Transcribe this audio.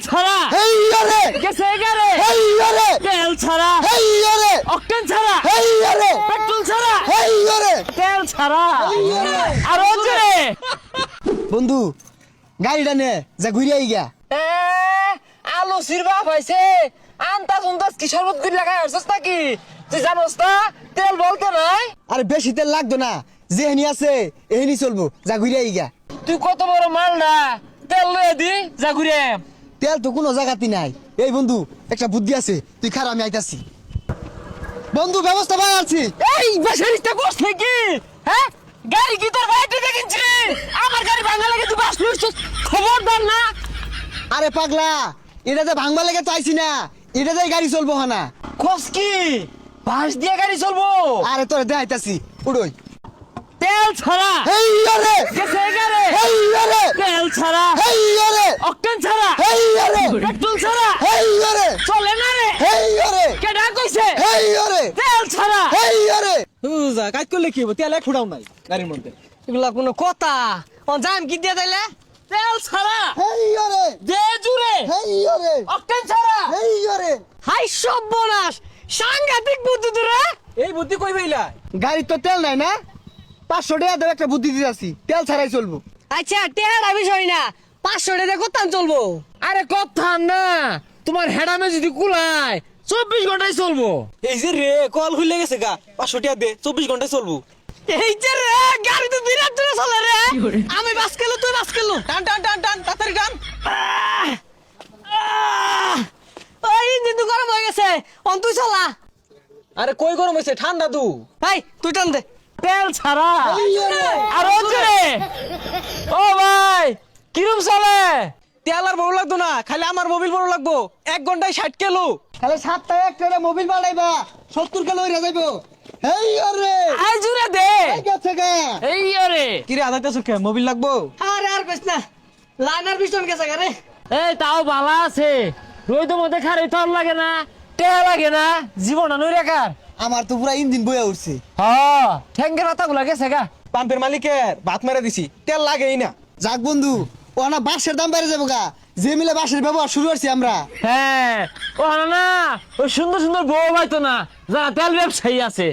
ছাড়া হেই আরে গেছে গারে হেই আরে তেল ছাড়া হেই আরে অকটেন ছাড়া হেই আরে পেট্রোল ছাড়া হেই আরে তেল ছাড়া আরো জোরে বন্ধু গাড়িটা নে যা ঘুরে আই গা এ আলো সিরবা পাইছে আন্তা সুন্দাস কি শরবত গুলি লাগাই আসছস নাকি তুই জানোস না তেল বলতে নাই আরে বেশি তেল লাগতো না যেহেনি আছে এহেনি চলবো যা ঘুরে আই গা তুই কত বড় মাল না তেল লয়ে দি যা ঘুরে তেল তো কোনো জায়গাতে নাই এই বন্ধু একটা বুদ্ধি আছে তুই খারা আমি আইতাছি বন্ধু ব্যবস্থা বানাচ্ছি এই বেসারিটা বস নাকি হ্যাঁ গাড়ি কি তোর বাইরে দেখিনছি আমার গাড়ি ভাঙা লাগে তুই বাস লইছস খবরদার না আরে পাগলা এটা যে ভাঙবা লেগে চাইছি না এটা যে গাড়ি চলবো না খোঁজ কি বাস দিয়ে গাড়ি চলবো আরে তোরে দেখাইতাছি উড়োই তেল ছাড়া হেই আরে গেছে গারে হেই আরে তেল ছাড়া হেই আরে অকটেন ছাড়া হেই আরে পেট্রোল ছাড়া হেই আরে চলে না রে হেই আরে কেডা কইছে হেই আরে তেল ছাড়া হেই আরে যা কাজ করলে কি হবে তেল এক ফুটাও নাই গাড়ির মধ্যে এগুলা কোনো কথা ও জাম কি দিয়ে দিলে তেল ছাড়া হেই আরে দে জুরে হেই আরে অকটেন ছাড়া হেই আরে হাই সর্বনাশ সাংঘাতিক বুদ্ধি তোরা এই বুদ্ধি কই পাইলা গাড়ি তো তেল নাই না 500 টাকা দেব একটা বুদ্ধি দিতেছি তেল ছাড়াই চলবো আচ্ছা টেহারা বিষয় না 500 টাকা করতাম চলবো আরে কথা না তোমার হেডামে যদি কুলায় 24 ঘন্টায় চলবো এই যে রে কল খুলে গেছে গা 500 টাকা দে 24 ঘন্টায় চলবো এই যে রে গাড়ি তো বিরাট জোরে চলে রে আমি বাস খেলো তুই বাস খেলো টান টান টান টান তাড়াতাড়ি টান ওই ইঞ্জিন তো গরম হয়ে গেছে অন তুই চলা আরে কই গরম হইছে ঠান্ডা তু এই তুই টান দে তেল ছাড়া হেই আরে আর জোরে ও ভাই কিরম চলে তেল আর বড় লাগতো না খালি আমার মোবিল বড় লাগবো 1 ঘন্টায় 60 কিলো তাহলে 7 টা একটা মোবাইল বাড়াইবা 70 কিলো হইরা যাইবো হেই আরে আই জুরে দে এই গেছে গা এই আরে কি রে আদাইতে সুখে মোবিল লাগবো আরে আর কইস না লাইনার পিছন গেছে গারে এই তাও ভালো আছে রোদ মধ্যে খারে তোর লাগে না টেহা লাগে না জীবন নই রেখার আমার তো পুরা ইঞ্জিন বইয়া উঠছে হ্যাঁ ঠ্যাঙ্গের পাতাগুলা গেছে গা পাম্পের মালিকের ভাত মেরে দিছি তেল লাগেই না যাক বন্ধু ও না বাসের দাম বেড়ে যাবো গা যে মিলে বাসের ব্যবহার শুরু করছি আমরা হ্যাঁ ও না ওই সুন্দর সুন্দর বউ হয়তো না যারা তেল ব্যবসায়ী আছে